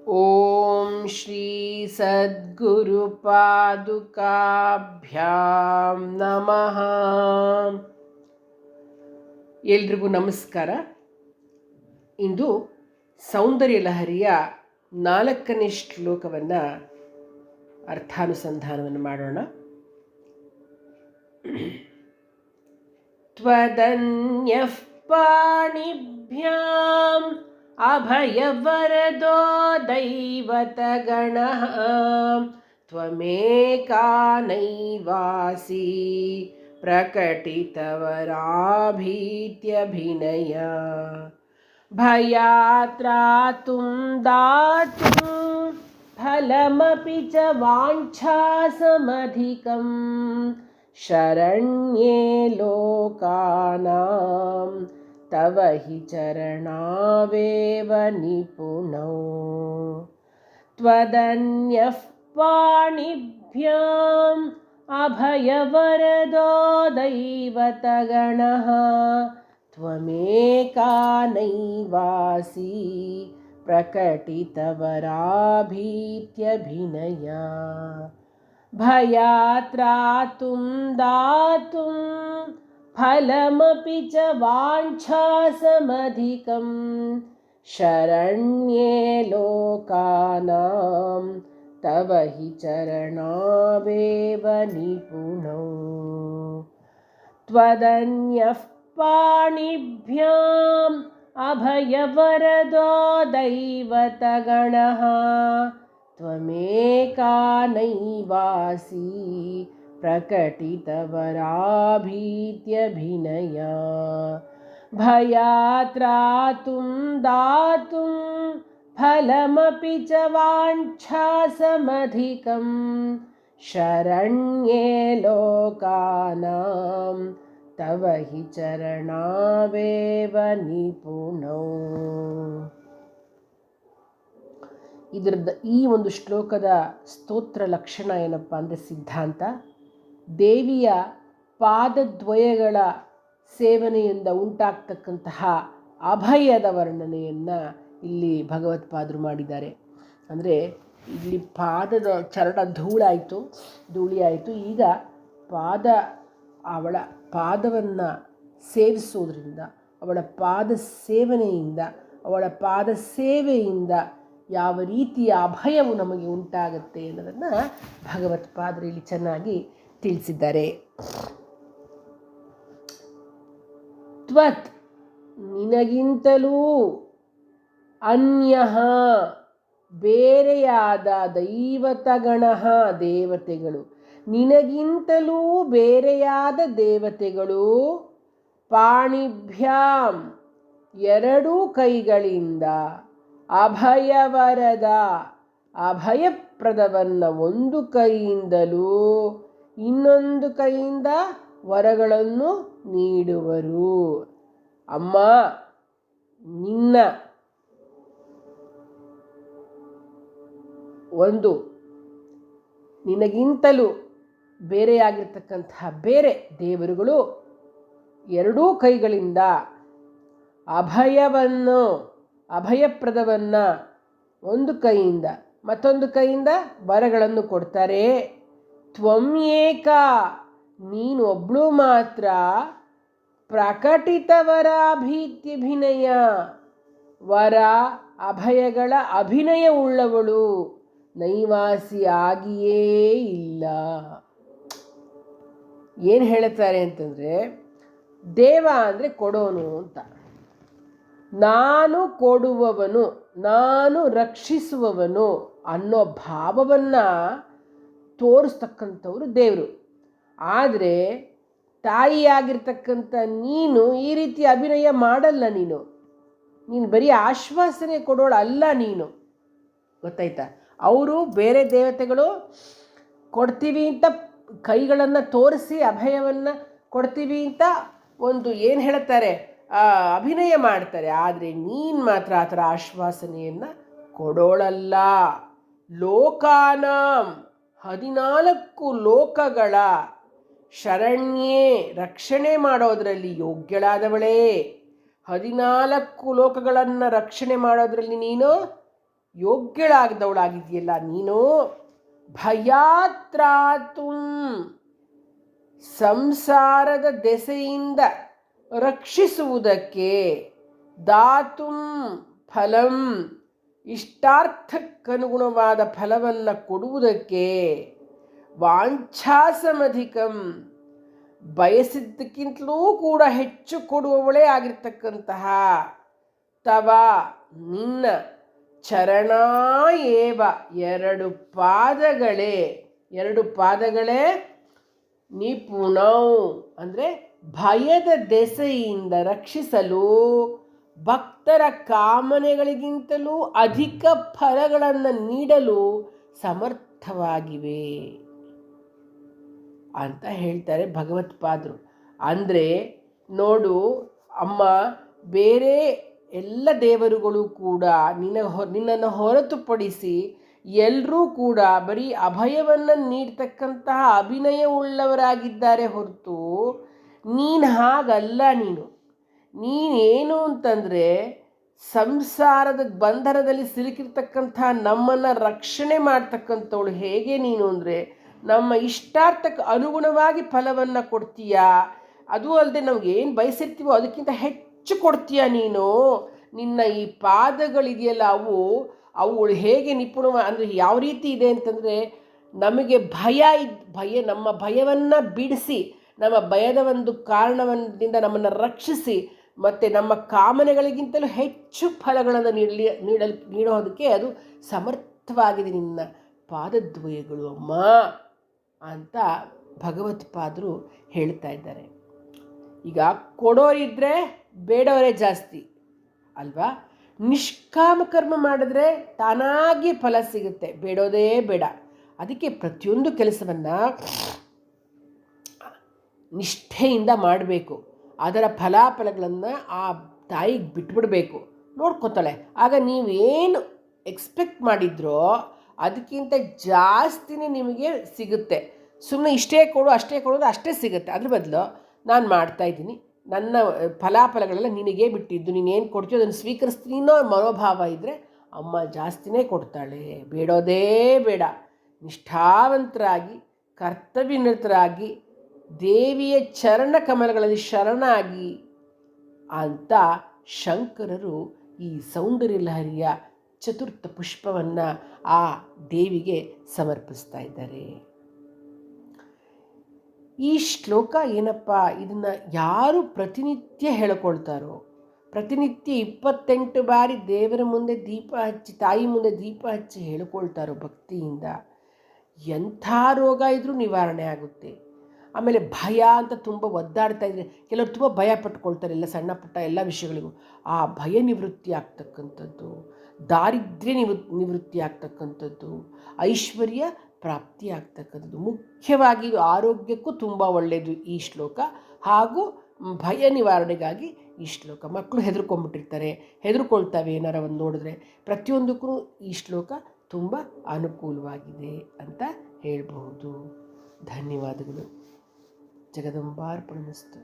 ಓಂ ಶ್ರೀ ಸದ್ಗುರುಪಾದುಕಾಭ್ಯಾಂ ನಮಃ. ಎಲ್ರಿಗೂ ನಮಸ್ಕಾರ. ಇಂದು ಸೌಂದರ್ಯ ಲಹರಿಯ 4ನೇ ಶ್ಲೋಕವನ್ನು ಅರ್ಥಾನುಸಂಧಾನವನ್ನು ಮಾಡೋಣ. ತ್ವದನ್ಯಃ ಪಾಣಿಭ್ಯಾಂ ಅಭಯವರದೋ ದೈವತಗಣಃ ತ್ವಮೇಕಾ ನೈವಾಸಿ ಪ್ರಕಟಿತವರಾಭೀತ್ಯಭಿನಯ ಭಯಾತ್ರಾತುಂ ದಾತುಂ ಫಲಮಪಿ ಚ ವಾಂಛಾಸಮಧಿಕಂ ಶರಣ್ಯೇ ಲೋಕಾನಾಂ ತವ ಹಿ ಚರಣಾವೇವ ನಿಪುಣೌ. ತ್ವದನ್ಯಃ ಪಾಣಿಭ್ಯಾಂ ಅಭಯವರದೋ ದೈವತಗಣಃ ತ್ವಮೇಕಾ ನೈವಾಸಿ ಪ್ರಕಟಿತವರಾಭೀತ್ಯಭಿನಯ ಭಯಾತ್ರಾತುಂ ದಾತುಂ ಫಲಮಪಿ ಚ ವಾಂಛಾಸಮಧಿಕಂ ಶರಣ್ಯೇ ಲೋಕಾನಾಂ ತವ ಹಿ ಚರಣಾವೇವ ನಿಪುಣೌ. ತ್ವದನ್ಯಃ ಪಾಣಿಭ್ಯಾಂ ಅಭಯವರದೋ ದೈವತಗಣಃ ತ್ವಮೇಕಾ ನೈವಾಸಿ ಪ್ರಕಟಿತವರಾಭೀತ್ಯಭಿನಯ ಭಯಾತ್ರಾತುಂ ದಾತುಂ ಫಲಮಪಿ ಚ ವಾಂಛಾಸಮಧಿಕಂ ಶರಣ್ಯೇ ಲೋಕಾನಾಂ ತವ ಹಿ ಚರಣಾವೇವ ನಿಪುಣೌ. ಇದರದ ಈ ಒಂದು ಶ್ಲೋಕದ ಸ್ತೋತ್ರ ಲಕ್ಷಣ ಏನಪ್ಪ ಅಂದರೆ ಸಿದ್ಧಾಂತ. ದೇವಿಯ ಪಾದದ್ವಯಗಳ ಸೇವನೆಯಿಂದ ಉಂಟಾಗ್ತಕ್ಕಂತಹ ಅಭಯದ ವರ್ಣನೆಯನ್ನು ಇಲ್ಲಿ ಭಗವತ್ಪಾದರು ಮಾಡಿದ್ದಾರೆ. ಅಂದರೆ ಇಲ್ಲಿ ಪಾದದ ಚರಣ ಧೂಳಿಯಾಯಿತು. ಈಗ ಅವಳ ಪಾದವನ್ನು ಸೇವಿಸೋದ್ರಿಂದ, ಅವಳ ಪಾದ ಸೇವನೆಯಿಂದ, ಅವಳ ಪಾದ ಸೇವೆಯಿಂದ ಯಾವ ರೀತಿಯ ಅಭಯವು ನಮಗೆ ಉಂಟಾಗುತ್ತೆ ಅನ್ನೋದನ್ನು ಭಗವತ್ಪಾದರು ಇಲ್ಲಿ ಚೆನ್ನಾಗಿ ತಿಳಿಸಿದ್ದಾರೆ. ತ್ವತ್ ನಿನಗಿಂತಲೂ ಅನ್ಯಃ ಬೇರೆಯಾದ ದೈವತಗಣಃ ದೇವತೆಗಳು, ನಿನಗಿಂತಲೂ ಬೇರೆಯಾದ ದೇವತೆಗಳು ಪಾಣಿಭ್ಯಾಂ ಎರಡೂ ಕೈಗಳಿಂದ ಅಭಯವರದ ಅಭಯಪ್ರದವನ್ನು ಒಂದು ಕೈಯಿಂದಲೂ ಇನ್ನೊಂದು ಕೈಯಿಂದ ವರಗಳನ್ನು ನೀಡುವರು. ಅಮ್ಮ, ನಿನ್ನ ಒಂದು ನಿನಗಿಂತಲೂ ಬೇರೆಯಾಗಿರ್ತಕ್ಕಂತಹ ಬೇರೆ ದೇವರುಗಳು ಎರಡೂ ಕೈಗಳಿಂದ ಅಭಯಪ್ರದವನ್ನು ಒಂದು ಕೈಯಿಂದ ಮತ್ತೊಂದು ಕೈಯಿಂದ ವರಗಳನ್ನು ಕೊಡ್ತಾರೆ. ತ್ವಂ ಏಕ ನೀನು ಒಬ್ಬಳು ಮಾತ್ರ ಪ್ರಕಟಿತವರಾಭೀತ್ಯಭಿನಯ ವರ ಅಭಯಗಳ ಅಭಿನಯ ಉಳ್ಳವಳು, ನೈವಾಸಿ ಆಗಿಯೇ ಇಲ್ಲ. ಏನು ಹೇಳ್ತಾರೆ ಅಂತಂದರೆ, ದೇವ ಅಂದರೆ ಕೊಡೋನು ಅಂತ, ನಾನು ಕೊಡುವವನು, ನಾನು ರಕ್ಷಿಸುವವನು ಅನ್ನೋ ಭಾವವನ್ನು ತೋರಿಸ್ತಕ್ಕಂಥವ್ರು ದೇವರು. ಆದರೆ ತಾಯಿಯಾಗಿರ್ತಕ್ಕಂಥ ನೀನು ಈ ರೀತಿ ಅಭಿನಯ ಮಾಡಲ್ಲ. ನೀನು ಬರೀ ಆಶ್ವಾಸನೆ ಕೊಡೋಳು ಅಲ್ಲ. ನೀನು ಗೊತ್ತಾಯ್ತಾ? ಅವರು ಬೇರೆ ದೇವತೆಗಳು ಕೊಡ್ತೀವಿ ಅಂತ ಕೈಗಳನ್ನು ತೋರಿಸಿ ಅಭಯವನ್ನು ಕೊಡ್ತೀವಿ ಅಂತ ಒಂದು ಏನು ಹೇಳ್ತಾರೆ, ಅಭಿನಯ ಮಾಡ್ತಾರೆ. ಆದರೆ ನೀನು ಮಾತ್ರ ಆ ಥರ ಆಶ್ವಾಸನೆಯನ್ನು ಕೊಡೋಳಲ್ಲ. ಲೋಕಾನಾಂ 14 ಲೋಕಗಳ ಶರಣ್ಯೇ ರಕ್ಷಣೆ ಮಾಡೋದರಲ್ಲಿ ಯೋಗ್ಯಳಾದವಳೇ. 14 ಲೋಕಗಳನ್ನು ರಕ್ಷಣೆ ಮಾಡೋದರಲ್ಲಿ ನೀನು ಯೋಗ್ಯಳಾಗದವಳಾಗಿದೆಯಲ್ಲ ನೀನು. ಭಯಾತ್ರಾತು, ಸಂಸಾರದ ದೆಸೆಯಿಂದ ರಕ್ಷಿಸುವುದಕ್ಕೆ, ದಾತುಂ ಫಲಂ, ಇಷ್ಟಾರ್ಥಕ್ಕನುಗುಣವಾದ ಫಲವನ್ನು ಕೊಡುವುದಕ್ಕೆ, ವಾಂಛಾಸಮಧಿಕಂ, ಬಯಸಿದ್ದಕ್ಕಿಂತಲೂ ಕೂಡ ಹೆಚ್ಚು ಕೊಡುವವಳೇ ಆಗಿರ್ತಕ್ಕಂತಹ ತವ ನಿನ್ನ ಚರಣ ಏವ, ಎರಡು ಪಾದಗಳೇ ನಿಪುಣೌ ಅಂದರೆ ಭಯದ ದೆಸೆಯಿಂದ ರಕ್ಷಿಸಲು ಭಕ್ತರ ಕಾಮನೆಗಳಿಗಿಂತಲೂ ಅಧಿಕ ಫಲಗಳನ್ನು ನೀಡಲು ಸಮರ್ಥವಾಗಿವೆ ಅಂತ ಹೇಳ್ತಾರೆ ಭಗವತ್ಪಾದರು. ಅಂದರೆ ನೋಡು ಅಮ್ಮ, ಬೇರೆ ಎಲ್ಲ ದೇವರುಗಳು ಕೂಡ ನಿನ್ನನ್ನು ಹೊರತುಪಡಿಸಿ ಎಲ್ಲರೂ ಕೂಡ ಬರೀ ಅಭಯವನ್ನು ನೀಡ್ತಕ್ಕಂತಹ ಅಭಿನಯವುಳ್ಳವರಾಗಿದ್ದಾರೆ ಹೊರತು ನೀನು ಹಾಗಲ್ಲ. ನೀನೇನು ಅಂತಂದರೆ ಸಂಸಾರದ ಬಂಧನದಲ್ಲಿ ಸಿಲುಕಿರ್ತಕ್ಕಂಥ ನಮ್ಮನ್ನು ರಕ್ಷಣೆ ಮಾಡ್ತಕ್ಕಂಥವಳು. ಹೇಗೆ ನೀನು ಅಂದರೆ ನಮ್ಮ ಇಷ್ಟಾರ್ಥಕ್ಕೆ ಅನುಗುಣವಾಗಿ ಫಲವನ್ನು ಕೊಡ್ತೀಯಾ, ಅದು ಅಲ್ಲದೆ ನಮಗೇನು ಬಯಸಿರ್ತೀವೋ ಅದಕ್ಕಿಂತ ಹೆಚ್ಚು ಕೊಡ್ತೀಯ ನೀನು. ನಿನ್ನ ಈ ಪಾದಗಳಿದೆಯಲ್ಲ ಅವುಗಳು ಹೇಗೆ ನಿಪುಣ ಅಂದರೆ ಯಾವ ರೀತಿ ಇದೆ ಅಂತಂದರೆ, ನಮಗೆ ನಮ್ಮ ಭಯವನ್ನು ಬಿಡಿಸಿ, ನಮ್ಮ ಭಯದ ಒಂದು ಕಾರಣದಿಂದ ನಮ್ಮನ್ನು ರಕ್ಷಿಸಿ, ಮತ್ತು ನಮ್ಮ ಕಾಮನೆಗಳಿಗಿಂತಲೂ ಹೆಚ್ಚು ಫಲಗಳನ್ನು ನೀಡೋದಕ್ಕೆ ಅದು ಸಮರ್ಥವಾಗಿದೆ ನಿನ್ನ ಪಾದದ್ವಯಗಳು ಅಮ್ಮ ಅಂತ ಭಗವತ್ಪಾದರು ಹೇಳ್ತಾ ಇದ್ದಾರೆ. ಈಗ ಕೊಡೋರಿದ್ದರೆ ಬೇಡವರೇ ಜಾಸ್ತಿ ಅಲ್ವಾ? ನಿಷ್ಕಾಮ ಕರ್ಮ ಮಾಡಿದ್ರೆ ತಾನಾಗಿ ಫಲ ಸಿಗುತ್ತೆ, ಬೇಡೋದೇ ಬೇಡ. ಅದಕ್ಕೆ ಪ್ರತಿಯೊಂದು ಕೆಲಸವನ್ನು ನಿಷ್ಠೆಯಿಂದ ಮಾಡಬೇಕು. ಅದರ ಫಲಾಫಲಗಳನ್ನು ಆ ತಾಯಿಗೆ ಬಿಟ್ಬಿಡಬೇಕು, ನೋಡ್ಕೊತಾಳೆ. ಆಗ ನೀವೇನು ಎಕ್ಸ್ಪೆಕ್ಟ್ ಮಾಡಿದ್ರೋ ಅದಕ್ಕಿಂತ ಜಾಸ್ತಿನೇ ನಿಮಗೆ ಸಿಗುತ್ತೆ. ಸುಮ್ಮನೆ ಇಷ್ಟೇ ಕೊಡೋದು ಅಷ್ಟೇ ಸಿಗುತ್ತೆ. ಅದ್ರ ಬದಲು ನಾನು ಮಾಡ್ತಾಯಿದ್ದೀನಿ, ನನ್ನ ಫಲಾಫಲಗಳೆಲ್ಲ ನಿನಗೇ ಬಿಟ್ಟಿದ್ದು, ನೀನೇನು ಕೊಡ್ತೀಯೋ ಅದನ್ನು ಸ್ವೀಕರಿಸ್ತೀನಿ ಅನ್ನೋ ಮನೋಭಾವ ಇದ್ದರೆ ಅಮ್ಮ ಜಾಸ್ತಿನೇ ಕೊಡ್ತಾಳೆ. ಬೇಡೋದೇ ಬೇಡ, ನಿಷ್ಠಾವಂತರಾಗಿ ಕರ್ತವ್ಯನಿರತರಾಗಿ ದೇವಿಯ ಚರಣ ಕಮಲಗಳಲ್ಲಿ ಶರಣಾಗಿ ಅಂತ ಶಂಕರರು ಈ ಸೌಂದರ್ಯ ಲಹರಿಯ ಚತುರ್ಥ ಪುಷ್ಪವನ್ನು ಆ ದೇವಿಗೆ ಸಮರ್ಪಿಸ್ತಾ ಇದ್ದಾರೆ. ಈ ಶ್ಲೋಕ ಏನಪ್ಪ, ಇದನ್ನು ಯಾರು ಪ್ರತಿನಿತ್ಯ ಹೇಳಿಕೊಳ್ತಾರೋ, ಪ್ರತಿನಿತ್ಯ 28 ಬಾರಿ ದೇವರ ಮುಂದೆ ದೀಪ ಹಚ್ಚಿ, ತಾಯಿ ಮುಂದೆ ದೀಪ ಹಚ್ಚಿ ಹೇಳಿಕೊಳ್ತಾರೋ ಭಕ್ತಿಯಿಂದ, ಎಂಥ ರೋಗ ಇದ್ರೂ ನಿವಾರಣೆ ಆಗುತ್ತೆ. ಆಮೇಲೆ ಭಯ ಅಂತ ತುಂಬ ಒದ್ದಾಡ್ತಾ ಇದ್ರೆ, ಕೆಲವರು ತುಂಬ ಭಯ ಪಟ್ಕೊಳ್ತಾರೆ ಎಲ್ಲ ಸಣ್ಣ ಪುಟ್ಟ ಎಲ್ಲ ವಿಷಯಗಳಿಗೂ. ಆ ಭಯ ನಿವೃತ್ತಿ ಆಗ್ತಕ್ಕಂಥದ್ದು, ದಾರಿದ್ರ್ಯ ನಿವೃತ್ತಿ ಆಗ್ತಕ್ಕಂಥದ್ದು, ಐಶ್ವರ್ಯ ಪ್ರಾಪ್ತಿ ಆಗ್ತಕ್ಕಂಥದ್ದು, ಮುಖ್ಯವಾಗಿ ಇದು ಆರೋಗ್ಯಕ್ಕೂ ತುಂಬ ಒಳ್ಳೆಯದು ಈ ಶ್ಲೋಕ. ಹಾಗೂ ಭಯ ನಿವಾರಣೆಗಾಗಿ ಈ ಶ್ಲೋಕ. ಮಕ್ಕಳು ಹೆದರ್ಕೊಳ್ತವೆ ಏನಾರ ಒಂದು ನೋಡಿದ್ರೆ, ಪ್ರತಿಯೊಂದಕ್ಕೂ ಈ ಶ್ಲೋಕ ತುಂಬ ಅನುಕೂಲವಾಗಿದೆ ಅಂತ ಹೇಳ್ಬಹುದು. ಧನ್ಯವಾದಗಳು. ಜಗದಂಬಾರ್ಪಣಮಸ್ತು.